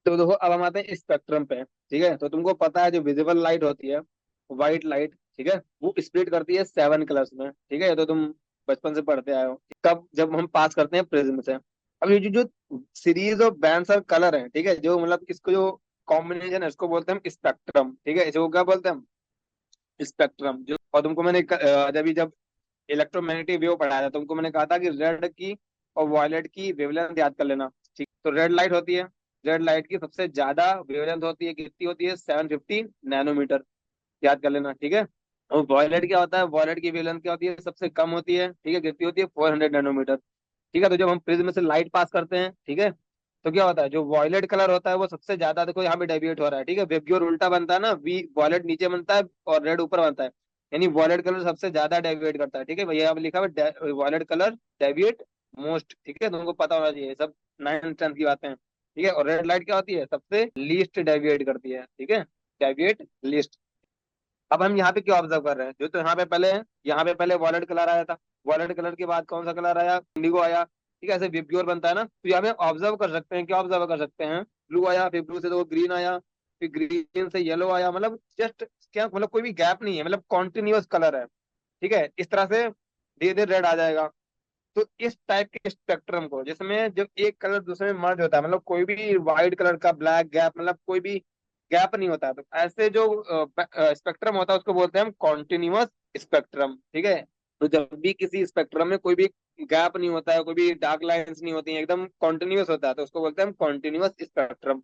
तो देखो अब हम आते हैं स्पेक्ट्रम पे। ठीक है, तो तुमको पता है जो विजिबल लाइट होती है, व्हाइट लाइट, ठीक है, वो स्प्लिट करती है 7 कलर्स में। ठीक है, ये तो तुम बचपन से पढ़ते आए हो। कब? जब हम पास करते हैं प्रिज्म से। अब ये जो सीरीज ऑफ बैंड्स और कलर है, ठीक है, जो मतलब इसको जो कॉम्बिनेशन है इसको बोलते हैं हम स्पेक्ट्रम। ठीक है, इसको क्या बोलते हैं हम? स्पेक्ट्रम। जो और तुमको मैंने जब इलेक्ट्रोमैग्नेटिक वेव पढ़ाया था, तुमको मैंने कहा था कि रेड की और वॉयलेट की वेवलेंथ याद कर लेना। ठीक, तो रेड लाइट होती है, रेड लाइट की सबसे ज्यादा वेवलेंथ होती है, कितनी होती है? 750 नैनोमीटर। याद कर लेना, ठीक है। और वॉयलेट क्या होता है? वॉयलेट की वेवलेंथ क्या होती है? सबसे कम होती है, ठीक है, कितनी होती है? 400 नैनोमीटर। ठीक है, तो जब हम प्रिज्म से लाइट पास करते हैं, ठीक है, तो क्या होता है? जो वॉयलेट कलर होता है वो सबसे ज्यादा, देखो यहाँ पे डेविएट हो रहा है, ठीक है, वेबग्योर उल्टा बनता है ना, वी वॉयलेट नीचे बनता है और रेड ऊपर बनता है, यानी वॉयलेट कलर सबसे ज्यादा डेविएट करता है। ठीक है भैया, यहाँ पे लिखा हुआ है वॉयलेट कलर डेविएट मोस्ट। ठीक है, तुमको पता होना चाहिए ये सब, 9th 10th की बातें हैं। ठीक है, और रेड लाइट क्या होती है? सबसे लीस्ट डेविएट करती है। ठीक है, डेविएट लीस्ट। अब हम यहाँ पे क्या ऑब्जर्व कर रहे हैं? जो तो यहाँ पे पहले है, यहाँ पे पहले वॉलेट कलर आया था, वॉलेट कलर के बाद कौन सा कलर आया? इंडिगो आया। ठीक है, ऐसे विबग्योर बनता है ना, तो यहाँ पे ऑब्जर्व कर सकते हैं, क्या ऑब्जर्व कर सकते हैं? ब्लू आया, फिर ब्लू से तो ग्रीन आया, फिर ग्रीन से येलो आया, मतलब जस्ट क्या, मतलब कोई भी गैप नहीं है, मतलब कॉन्टिन्यूअस कलर है। ठीक है, इस तरह से धीरे धीरे रेड आ जाएगा। तो इस टाइप के स्पेक्ट्रम को, जिसमें जब एक कलर दूसरे में मर्ज होता है, मतलब कोई भी व्हाइट कलर का ब्लैक गैप, मतलब कोई भी गैप नहीं होता है, तो ऐसे जो स्पेक्ट्रम होता है उसको बोलते हैं हम कॉन्टिन्यूअस स्पेक्ट्रम। ठीक है, तो जब भी किसी स्पेक्ट्रम में कोई भी गैप नहीं होता है, कोई भी डार्क लाइंस नहीं होती हैं, एकदम कॉन्टिन्यूअस होता है, तो उसको बोलते हैं हम कॉन्टिन्यूअस स्पेक्ट्रम।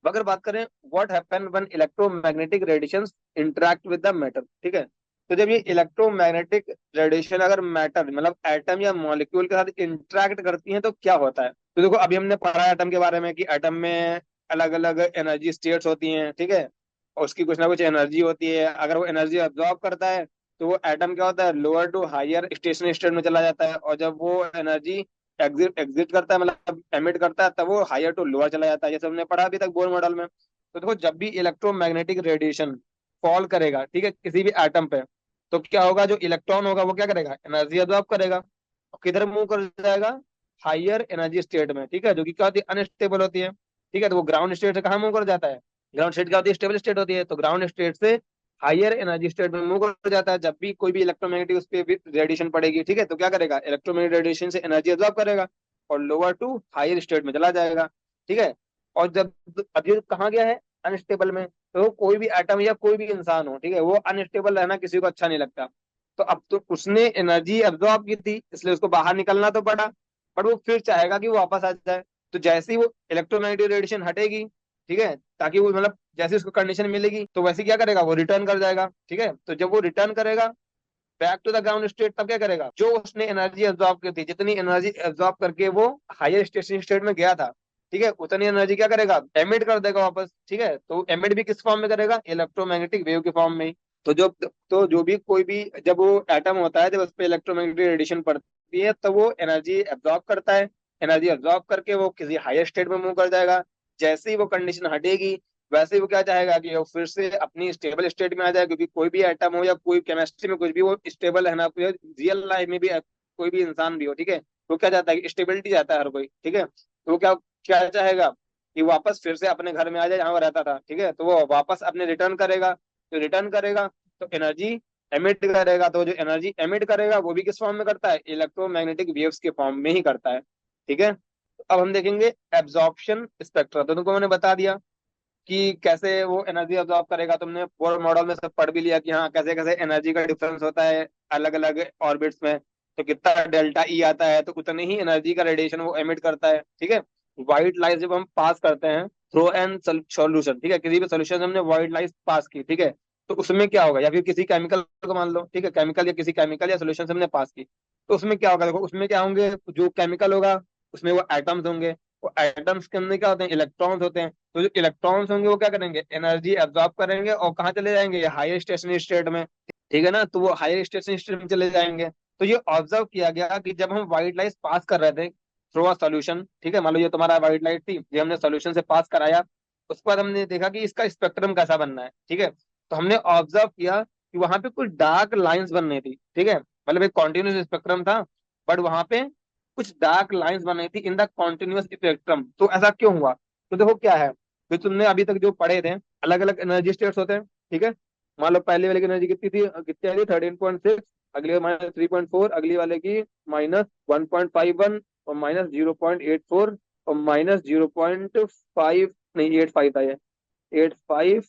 अगर बात करें what happen when electromagnetic radiation interact with the matter, ठीक है, तो जब ये इलेक्ट्रोमैग्नेटिक रेडिएशन अगर मैटर मतलब एटम या मॉलिक्यूल के साथ इंटरेक्ट करती हैं तो क्या होता है? तो देखो अभी हमने पढ़ा है एटम के बारे में कि एटम में अलग अलग एनर्जी स्टेट्स होती हैं। ठीक है, और उसकी कुछ ना कुछ एनर्जी होती है, अगर वो एनर्जी अब्जॉर्ब करता है तो वो एटम क्या होता है? Lower to higher stationary state में चला जाता है, और जब वो एनर्जी एग्जिट एग्जिट करता है, मतलब एमिट करता है, तब वो हायर टू लोअर चला जाता है, जैसे हमने पढ़ा अभी तक बोर मॉडल में। तो देखो जब भी इलेक्ट्रोमैग्नेटिक रेडिएशन फॉल करेगा, ठीक है, किसी भी एटम पे, तो क्या होगा? जो इलेक्ट्रॉन होगा वो क्या करेगा? एनर्जी अब्जॉर्ब करेगा, और किधर मूव कर जाएगा? हायर एनर्जी स्टेट में। ठीक है, जो कि क्या होती है? अनस्टेबल होती है। ठीक है, तो वो ग्राउंड स्टेट से कहाँ मूव कर जाता है? ग्राउंड स्टेट क्या होती है? स्टेबल स्टेट होती है, तो ग्राउंड स्टेट से हायर एनर्जी स्टेट में मूव कर जाता है। जब भी कोई भी इलेक्ट्रोमैग्नेटिक उस पर रेडिएशन पड़ेगी, ठीक है, तो क्या करेगा? इलेक्ट्रोमैग्नेटिक रेडिएशन से एनर्जी अब्जॉर्ब करेगा और लोअर टू हायर स्टेट में चला जाएगा। ठीक है, और जब अभी कहाँ गया है? अनस्टेबल में। तो कोई भी एटम या कोई भी इंसान हो, ठीक है, वो अनस्टेबल रहना किसी को अच्छा नहीं लगता। तो अब तो उसने एनर्जी अब्जॉर्ब की थी, इसलिए उसको बाहर निकलना तो पड़ा, पर वो फिर चाहेगा कि वो वापस आ जाए। तो जैसे ही वो इलेक्ट्रोमैग्नेटिक रेडिएशन हटेगी, ठीक है, ताकि वो मतलब जैसे उसको कंडीशन मिलेगी, तो वैसे क्या करेगा? वो रिटर्न कर जाएगा। ठीक है, तो जब वो रिटर्न करेगा back to the ground state, तब क्या करेगा? जो उसने एनर्जी एब्जॉर्ब की थी, जितनी एनर्जी एब्जॉर्ब करके वो हायर स्टेशनरी स्टेट में गया था, ठीक है, उतनी एनर्जी क्या करेगा? एमिट कर देगा वापस। ठीक है, तो एमिट भी किस फॉर्म में करेगा? इलेक्ट्रोमैग्नेटिक वेव के फॉर्म में ही। तो जो भी कोई भी जब वो एटम होता है, जब उस पर इलेक्ट्रोमैग्नेटिक रेडिएशन पड़ती है, तो वो एनर्जी एब्जॉर्ब करता है, एनर्जी एब्जॉर्ब करके वो किसी हायर स्टेट में मूव कर जाएगा। जैसे ही वो कंडीशन हटेगी, वैसे ही वो क्या चाहेगा? कि वो फिर से अपनी स्टेबल स्टेट में आ जाए, क्योंकि कोई भी एटम हो या कोई केमिस्ट्री में कुछ भी वो स्टेबल है ना, रियल लाइफ में भी कोई भी इंसान भी हो, ठीक है, तो क्या चाहता है? कि स्टेबिलिटी चाहता है हर कोई। ठीक है, तो वो क्या क्या चाहेगा? कि वापस फिर से अपने घर में आ जाए जहां वो रहता था। ठीक है, तो वो वापस अपने रिटर्न करेगा, तो रिटर्न करेगा तो एनर्जी एमिट करेगा, तो जो एनर्जी एमिट करेगा वो भी किस फॉर्म में करता है? इलेक्ट्रोमैग्नेटिक वेव्स के फॉर्म में ही करता है। ठीक है, तो अब हम देखेंगे एब्जॉर्प्शन स्पेक्ट्रा। तो तुमको मैंने बता दिया कि कैसे वो एनर्जी अब्जॉर्ब करेगा, तुमने बोर मॉडल में सब पढ़ भी लिया कि हाँ कैसे कैसे एनर्जी का डिफरेंस होता है अलग अलग ऑर्बिट्स में, तो कितना डेल्टा ई आता है, तो उतनी ही एनर्जी का रेडिएशन वो एमिट करता है। ठीक है, व्हाइट लाइट जब हम पास करते हैं थ्रो एन सॉल्यूशन, ठीक है, किसी भी सोल्यूशन हमने व्हाइट लाइट पास की, ठीक है, तो उसमें क्या होगा? या फिर किसी केमिकल को मान लो, ठीक है, केमिकल या किसी केमिकल या सोल्यूशन हमने पास की, तो उसमें क्या होगा? देखो उसमें क्या होंगे? जो केमिकल होगा उसमें वो एटम्स होंगे, वो एटम्स के अंदर क्या होते हैं? इलेक्ट्रॉन्स होते हैं। तो जो इलेक्ट्रॉन्स होंगे वो क्या करेंगे? एनर्जी एब्जॉर्ब करेंगे और कहाँ चले जाएंगे? हायर स्टेशनरी स्टेट में। ठीक है ना, तो वो हायर स्टेशनरी स्टेट में चले जाएंगे। तो ये ऑब्जर्व किया गया कि जब हम व्हाइट लाइट पास कर रहे थे थ्रू अ सॉल्यूशन, ठीक है, मान लो ये तुम्हारा व्हाइट लाइट थी, ये हमने सॉल्यूशन से पास कराया, उसके बाद हमने देखा कि इसका स्पेक्ट्रम कैसा बनना है। ठीक है, तो हमने ऑब्जर्व किया कि वहां पे कुछ डार्क लाइंस बन रही थी। ठीक है, मतलब एक कॉन्टिन्यूस स्पेक्ट्रम था, बट वहां पे कुछ डार्क लाइंस बन रही थी इन द कॉन्टिन्यूस स्पेक्ट्रम। तो ऐसा क्यों हुआ? तो देखो क्या है, फिर तुमने अभी तक जो पढ़े थे, अलग अलग एनर्जी स्टेट्स होते हैं, ठीक है। मान लो पहले वाले की एनर्जी कितनी आई थी, 13.6, अगले -3.4, अगली वाले की -1.51, और -0.84, और -0.5, नहीं 85 था ये, 85,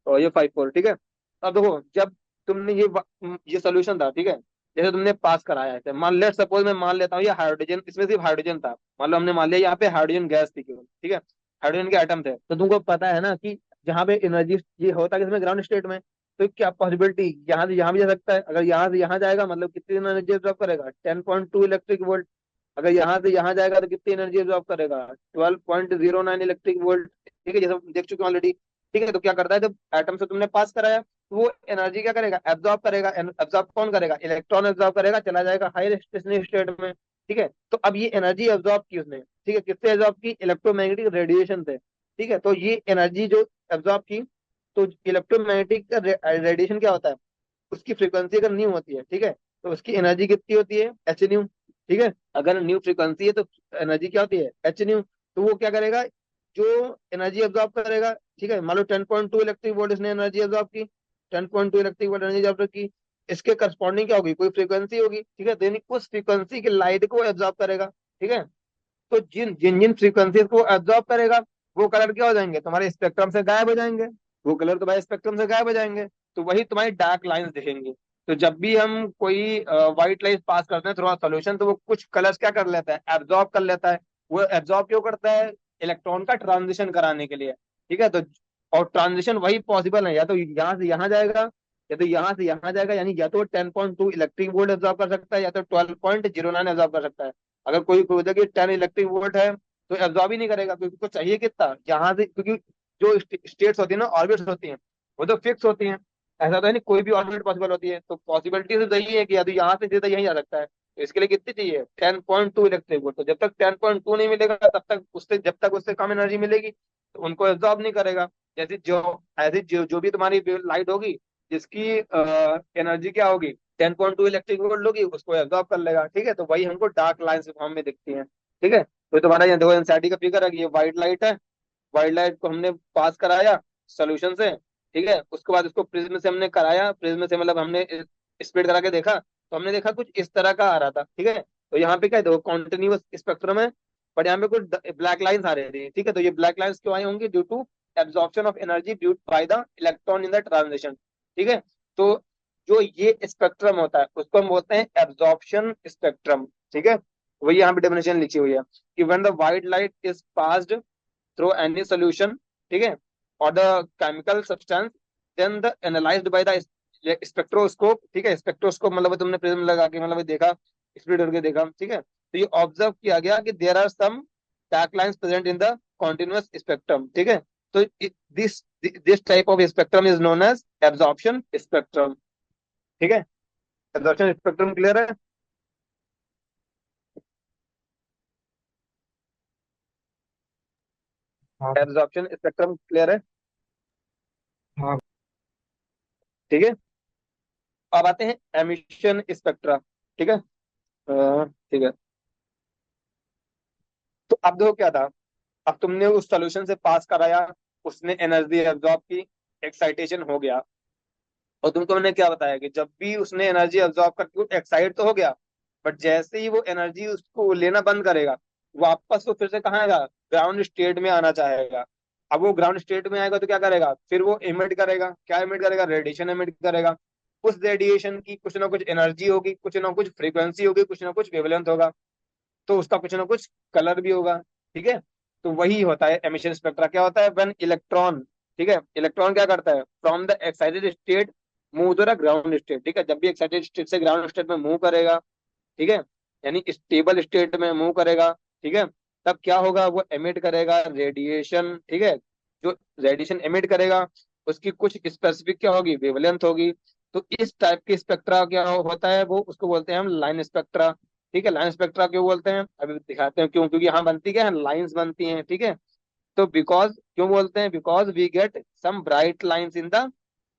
और ये 54, ठीक है। अब देखो, जब तुमने ये सोल्यूशन था, ठीक है, जैसे तुमने पास कराया है, मान लेट सपोज मैं मान लेता हूँ ये हाइड्रोजन, इसमें सिर्फ हाइड्रोजन था, मान लो हमने मान लिया यहाँ पे हाइड्रोजन गैस थी केवल, ठीक है, हाइड्रोजन के एटम थे, तो तुमको पता है ना कि जहाँ पे एनर्जी ये होता है किसमें, ग्राउंड स्टेट में, तो क्या पॉसिबिलिटी यहाँ से यहाँ भी जा सकता है, अगर यहाँ से यहाँ जाएगा मतलब कितनी एनर्जी ड्रॉप करेगा, 10.2 इलेक्ट्रिक वोल्ट। अगर यहाँ से यहाँ जाएगा तो कितनी एनर्जी ड्रॉप करेगा, 12.09 इलेक्ट्रिक वोल्ट, ठीक है, जैसे हम देख चुके हैं ऑलरेडी। ठीक है, तो क्या करता है, जब एटम से तुमने पास कराया, तो वो एनर्जी क्या करेगा, एब्जॉर्ब करेगा, एब्जॉर्ब कौन करेगा, इलेक्ट्रॉन एब्जॉर्ब करेगा, चला जाएगा हायर स्टेशनरी स्टेट में। ठीक है, तो अब ये एनर्जी एब्जॉर्ब की उसने, ठीक है, किससे एब्जॉर्ब की, इलेक्ट्रोमैग्नेटिक रेडिएशन से। ठीक है, तो ये एनर्जी जो एब्जॉर्ब की, तो इलेक्ट्रोमैग्नेटिक रेडिएशन क्या होता है, उसकी फ्रीक्वेंसी अगर न्यू होती है, ठीक है, तो उसकी एनर्जी कितनी होती है, एच न्यू। ठीक है, अगर न्यू फ्रीक्वेंसी है तो एनर्जी क्या होती है, एच न्यू। तो वो क्या करेगा, जो एनर्जी एब्जॉर्ब करेगा, ठीक है, मान लो 10.2 इलेक्ट्रिक वोल्ट इसने एनर्जी एब्जॉर्ब की, 10.2 इलेक्ट्रिक वोल्ट एनर्जी एब्जॉर्ब की, इसके करस्पॉन्डिंग क्या होगी, कोई फ्रीक्वेंसी होगी, ठीक है, देन उस फ्रीक्वेंसी की लाइट को एब्जॉर्ब करेगा। ठीक है, तो जिन जिन जिन फ्रीक्वेंसीज को एब्जॉर्ब करेगा, वो कलर क्या हो जाएंगे, तुम्हारे स्पेक्ट्रम से गायब हो जाएंगे, वो कलर तुम्हारे स्पेक्ट्रम से गायब हो जाएंगे, तो वही तुम्हारी डार्क लाइंस दिखेंगी। तो जब भी हम कोई व्हाइट लाइट पास करते हैं थ्रू सॉल्यूशन, तो वो कुछ कलर्स क्या कर लेता है, एब्जॉर्ब कर लेता है। वो एब्जॉर्ब क्यों करता है, इलेक्ट्रॉन का ट्रांजिशन कराने के लिए। ठीक है, तो और ट्रांजिशन वही पॉसिबल है, या तो यहाँ से यहाँ जाएगा, या तो यहाँ से यहाँ जाएगा, यानी या तो 10.2 इलेक्ट्रिक वोल्ट एब्जॉर्ब कर सकता है, या तो 12.09 एब्जॉर्ब कर सकता है। अगर कोई कोई जगह 10 इलेक्ट्रिक वोल्ट है, तो एब्जॉर्ब ही नहीं करेगा, क्योंकि उसको चाहिए कितना, यहाँ से, क्योंकि जो स्टेट्स होती है ना, ऑर्बिट्स होती हैं, वो तो फिक्स होती हैं। ऐसा तो है नहीं कोई भी ऑर्बिट पॉसिबल होती है, तो पॉसिबिलिटी तो यही है कि या तो यहाँ से सीधा यहीं जा सकता है, तो इसके लिए कितनी चाहिए, 10.2 इलेक्ट्रिक वोल्ट। तो जब तक 10.2 नहीं मिलेगा, तब तक उससे, जब तक उससे कम एनर्जी मिलेगी, तो उनको एब्जॉर्ब नहीं करेगा। जैसे ऐसी जो भी तुम्हारी लाइट होगी, जिसकी एनर्जी क्या होगी, 10.2 इलेक्ट्रिक वोल्ट होगी, उसको एब्जॉर्ब कर लेगा। ठीक है, तो वही हमको डार्क लाइन्स फॉर्म में दिखती है। ठीक है, तो तुम्हारा यहाँ देखो एनसीईआरटी का फिगर है कि ये व्हाइट लाइट है, व्हाइट लाइट को हमने पास कराया सोल्यूशन से। ठीक है, उसके बाद उसको प्रिज्म से हमने कराया, प्रिज्म से मतलब हमने स्प्लिट करा के देखा, तो हमने देखा कुछ इस तरह का आ रहा था। ठीक है, तो यहाँ पे क्या है, देखो कॉन्टिन्यूअस स्पेक्ट्रम है, बट यहाँ पे कुछ ब्लैक लाइन्स आ रही थी। ठीक है, तो ये ब्लैक लाइन्स क्यों आई होंगी, due to absorption of energy due by the electron in the transition. ठीक है, तो जो ये स्पेक्ट्रम होता है, उसको हम बोलते हैं एब्जॉर्प्शन स्पेक्ट्रम। ठीक है, वही यहाँ पे डेफिनेशन लिखी हुई है कि when the white light is passed through any solution, ठीक है, or the chemical substance, then the analyzed by the spectroscope. ठीक है, स्पेक्ट्रोस्कोप मतलब तुमने प्रिज्म लगा के मतलब देखा, स्प्लिट करके देखा। ठीक है, तो ये ऑब्जर्व किया गया कि there are some dark lines present in the continuous spectrum. ठीक है, तो this this type of spectrum is known as absorption spectrum. ठीक है, एब्जॉर्प्शन स्पेक्ट्रम क्लियर है। हाँ। एब्जॉर्प्शन स्पेक्ट्रम क्लियर है। हाँ। ठीक है, अब आते हैं एमिशन स्पेक्ट्रा। ठीक है, ठीक है, तो अब देखो क्या था, अब तुमने उस सॉल्यूशन से पास कराया, उसने एनर्जी एब्जॉर्ब की, एक्साइटेशन हो गया, और तुमको मैंने क्या बताया कि जब भी उसने एनर्जी एब्जॉर्ब करके वो एक्साइट तो हो गया, बट जैसे ही वो एनर्जी उसको लेना बंद करेगा, वापस वो फिर से कहाँ आएगा, ग्राउंड स्टेट में आना चाहेगा। अब वो ग्राउंड स्टेट में आएगा तो क्या करेगा, फिर वो इमिट करेगा, क्या इमिट करेगा, रेडिएशन इमिट करेगा। उस रेडिएशन की कुछ ना कुछ एनर्जी होगी, कुछ ना कुछ फ्रीक्वेंसी होगी, कुछ ना कुछ वेवलेंथ होगा, तो उसका कुछ ना कुछ कलर भी होगा। ठीक है, तो वही होता है एमिशन स्पेक्ट्रा। क्या होता है, व्हेन इलेक्ट्रॉन, ठीक है, इलेक्ट्रॉन क्या करता है, from the excited state move to the ground state. ठीक है, जब भी एक्साइटेड स्टेट से ग्राउंड स्टेट में मूव करेगा, ठीक है, यानी स्टेबल स्टेट में मूव करेगा, ठीक है, तब क्या होगा, वो एमिट करेगा रेडिएशन। ठीक है, जो रेडिएशन एमिट करेगा, उसकी कुछ स्पेसिफिक क्या होगी, वेवलेंथ होगी। तो इस टाइप के स्पेक्ट्रा क्या होता है, वो उसको बोलते हैं हम लाइन स्पेक्ट्रा। ठीक है, लाइन स्पेक्ट्रा क्यों बोलते हैं, अभी दिखाते हैं क्यों, क्योंकि यहाँ बनती क्या है, लाइंस बनती हैं। ठीक है, तो बिकॉज क्यों बोलते हैं, because we get some bright lines in the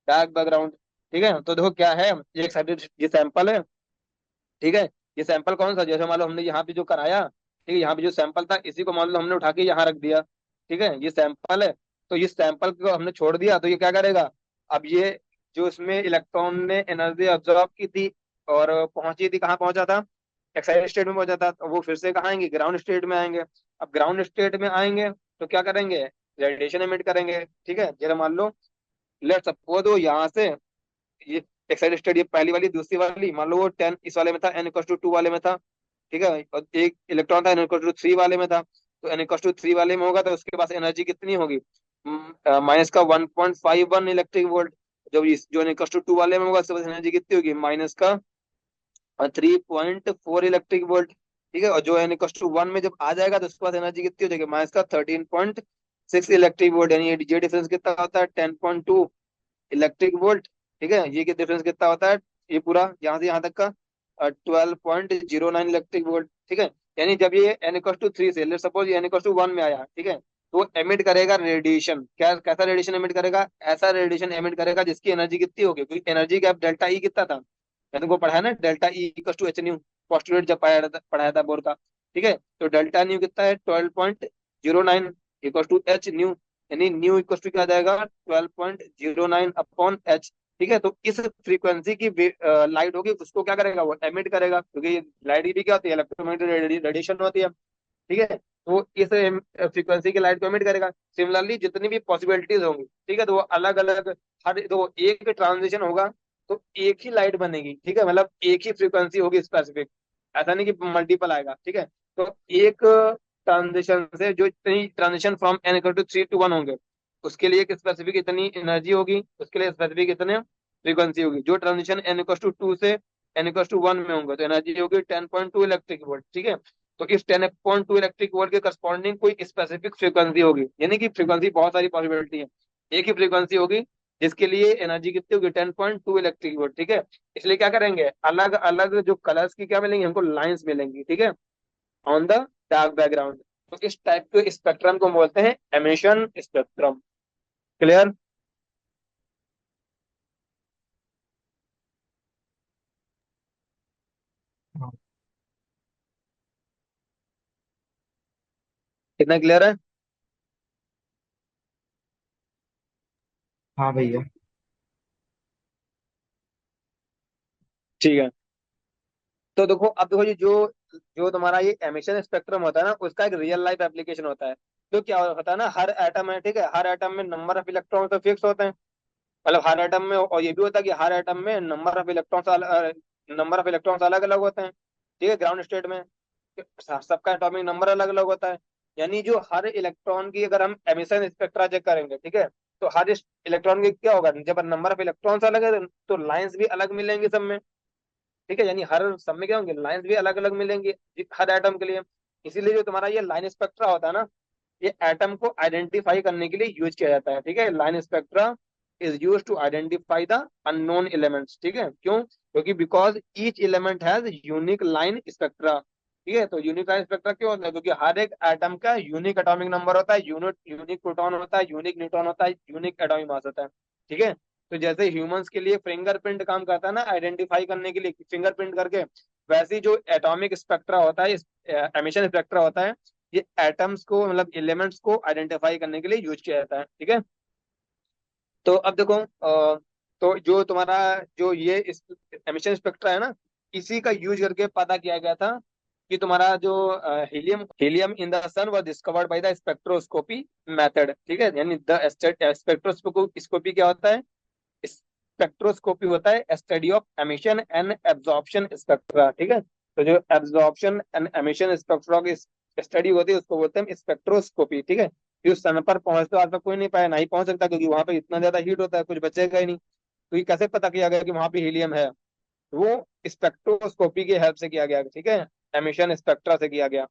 dark background. ठीक है, तो देखो क्या है, ये एक्साइटेड ये सैंपल है। ठीक है, ये सैंपल कौन सा, जैसे मान लो हमने यहाँ पे जो कराया, ठीक है, यहाँ पे जो सैंपल था, इसी को मान लो हमने उठा के यहाँ रख दिया। ठीक है, ये सैंपल है। तो ये सैंपल को हमने छोड़ दिया, तो ये क्या करेगा, अब ये जो इसमें इलेक्ट्रॉन ने एनर्जी ऑब्जॉर्ब की थी और पहुंची थी, कहाँ पहुंचा था, एक्साइटेड स्टेट में पहुंचा था, तो वो फिर से कहाँ आएंगे, ग्राउंड स्टेट में आएंगे। अब ग्राउंड स्टेट में आएंगे तो क्या करेंगे, रेडिएशन एमिट करेंगे। ठीक है, जरा मान लो, लेट सपोज वो यहाँ से, ये एक्साइटेड स्टेट, ये पहली वाली दूसरी वाली, मान लो वो 10 इस वाले में था, n = 2 वाले में था। ठीक है, और एक इलेक्ट्रॉन था n = 3 वाले में था, तो n = 3 वाले में होगा तो उसके पास एनर्जी कितनी होगी, माइनस का 1.51 इलेक्ट्रिक वोल्ट। जब जो n = 2 वाले में होगा उसके पास एनर्जी कितनी होगी, माइनस का 3.4 इलेक्ट्रिक वोल्ट। ठीक है, और जो n = 1 में जब आ जाएगा तो उसके पास एनर्जी कितनी हो जाएगी, माइनस का 13.6 इलेक्ट्रिक वोल्ट। यानी ये डिफरेंस कितना होता है, 10.2 इलेक्ट्रिक वोल्ट। ठीक है, ये डिफरेंस कितना होता है, ये पूरा यहाँ से यहाँ तक का 12.09 इलेक्ट्रिक वोल्ट। ठीक है, यानी जब ये n = 3 से, लेट सपोज ये n = 1 में आया, ठीक है, तो एमिट करेगा रेडिएशन, क्या कैसा रेडिएशन एमिट करेगा, ऐसा रेडिएशन एमिट करेगा जिसकी एनर्जी कितनी होगी, क्योंकि एनर्जी गैप डेल्टा ई कितना था, मैंने तुमको पढ़ा है ना, delta E = H new, postulate जब पढ़ाया था बोर का। ठीक है, तो डेल्टा न्यू कितना है, 12.09 = H न्यू, यानी न्यू इक्वल टू क्या आ जाएगा, 12.09/H। ठीक है, तो इस फ्रीक्वेंसी की लाइट होगी, उसको क्या करेगा, वो एमिट करेगा, क्योंकि लाइट भी क्या होती है, इलेक्ट्रोमैग्नेटिक रेडिएशन होती है। ठीक है, तो इस फ्रीक्वेंसी की लाइट को एमिट करेगा। सिमिलरली जितनी भी पॉसिबिलिटीज होंगी, ठीक है, तो वो अलग अलग, हर तो एक ट्रांजिशन होगा तो एक ही लाइट बनेगी। ठीक है, मतलब एक ही फ्रीक्वेंसी होगी स्पेसिफिक, ऐसा नहीं कि मल्टीपल आएगा। ठीक है, तो एक ट्रांजिशन से, जो इतनी ट्रांजिशन फ्रॉम n = 3 to 1 होंगे, उसके लिए एक स्पेसिफिक इतनी एनर्जी होगी, उसके लिए स्पेसिफिक इतने फ्रीक्वेंसी होगी। जो ट्रांजिशन n = 2 से n = 1 में होंगे तो एनर्जी होगी 10.2 इलेक्ट्रिक वोल्ट। ठीक है, तो इस 10.2 इलेक्ट्रिक वोल्ट के करस्पॉन्डिंग कोई स्पेसिफिक फ्रीक्वेंसी होगी, यानी कि फ्रीक्वेंसी बहुत सारी पॉसिबिलिटी है, एक ही फ्रीक्वेंसी होगी जिसके लिए एनर्जी कितनी होगी, 10.2 इलेक्ट्रिक वोल्ट। ठीक है, इसलिए क्या करेंगे, अलग अलग जो कलर्स की क्या मिलेंगी, हमको लाइंस मिलेंगी। ठीक है, ऑन द डार्क बैकग्राउंड। तो इस टाइप के स्पेक्ट्रम को बोलते हैं एमिशन स्पेक्ट्रम। क्लियर? हाँ। कितना क्लियर है? हाँ भैया। ठीक है, तो देखो, अब देखो, ये जो जो तुम्हारा ये एमिशन स्पेक्ट्रम होता है ना, उसका एक रियल लाइफ एप्लीकेशन होता है। तो क्या होता है ना, हर एटम है, ठीक है, हर एटम में नंबर ऑफ इलेक्ट्रॉन तो फिक्स होते हैं, मतलब हर एटम में, और ये भी होता है कि हर एटम में नंबर ऑफ इलेक्ट्रॉन्स अलग अलग होते हैं। ठीक है, ग्राउंड स्टेट में सबका एटॉमिक नंबर अलग अलग होता है। यानी जो हर इलेक्ट्रॉन की अगर हम एमिशन स्पेक्ट्रा चेक करेंगे, ठीक है, तो हर इलेक्ट्रॉन की क्या होगा, जब नंबर ऑफ इलेक्ट्रॉन्स अलग है तो लाइंस भी अलग मिलेंगे सब में। ठीक है, यानी हर सब में क्या होंगे, लाइंस भी अलग अलग मिलेंगी हर एटम के लिए। इसीलिए जो तुम्हारा ये लाइन स्पेक्ट्रा होता है ना, ये एटम को आइडेंटिफाई करने के लिए यूज किया जाता है। ठीक है, line spectra is use to identify the unknown elements. ठीक है, क्यों, क्योंकि because each element has unique line spectra. ठीक है, तो यूनिक लाइन स्पेक्ट्रा क्यों होता है, क्योंकि हर एक एटम का यूनिक एटॉमिक नंबर होता है, यूनिक यूनिक प्रोटॉन होता है, यूनिक न्यूट्रॉन होता है, यूनिक एटॉमिक मास होता है। ठीक है, तो जैसे ह्यूमंस के लिए फिंगरप्रिंट काम करता है ना आइडेंटिफाई करने के लिए, फिंगरप्रिंट करके, वैसे ही जो एटॉमिक स्पेक्ट्रा होता है, एमिशन स्पेक्ट्रा होता है, ये एटम्स को, मतलब एलिमेंट्स को आइडेंटिफाई करने के लिए यूज किया जाता है। ठीक है, तो अब देखो, तो जो तुम्हारा जो ये एमिशन स्पेक्ट्रा है ना, इसी का यूज करके पता किया गया था कि तुम्हारा जो helium helium in the sun was discovered by the spectroscopy method. ठीक है, यानी द स्पेक्ट्रोस्कोपी क्या होता है, स्पेक्ट्रोस्कोपी होता है study of emission and absorption spectra. ठीक है, तो जो एब्जॉर्प्शन एंड एमिशन स्पेक्ट्रा की स्टडी होती है उसको बोलते हैं स्पेक्ट्रोस्कोपी। ठीक है, कि उस समय पर पहुंच तो आज तक कोई नहीं पाया, नहीं पहुंच सकता, क्योंकि वहां पे इतना ज्यादा हीट होता है, कुछ बचेगा ही नहीं। तो ये कैसे पता किया गया कि वहां पे हीलियम है, वो स्पेक्ट्रोस्कोपी की हेल्प से किया गया। ठीक है, एमिशन स्पेक्ट्रा से किया गया।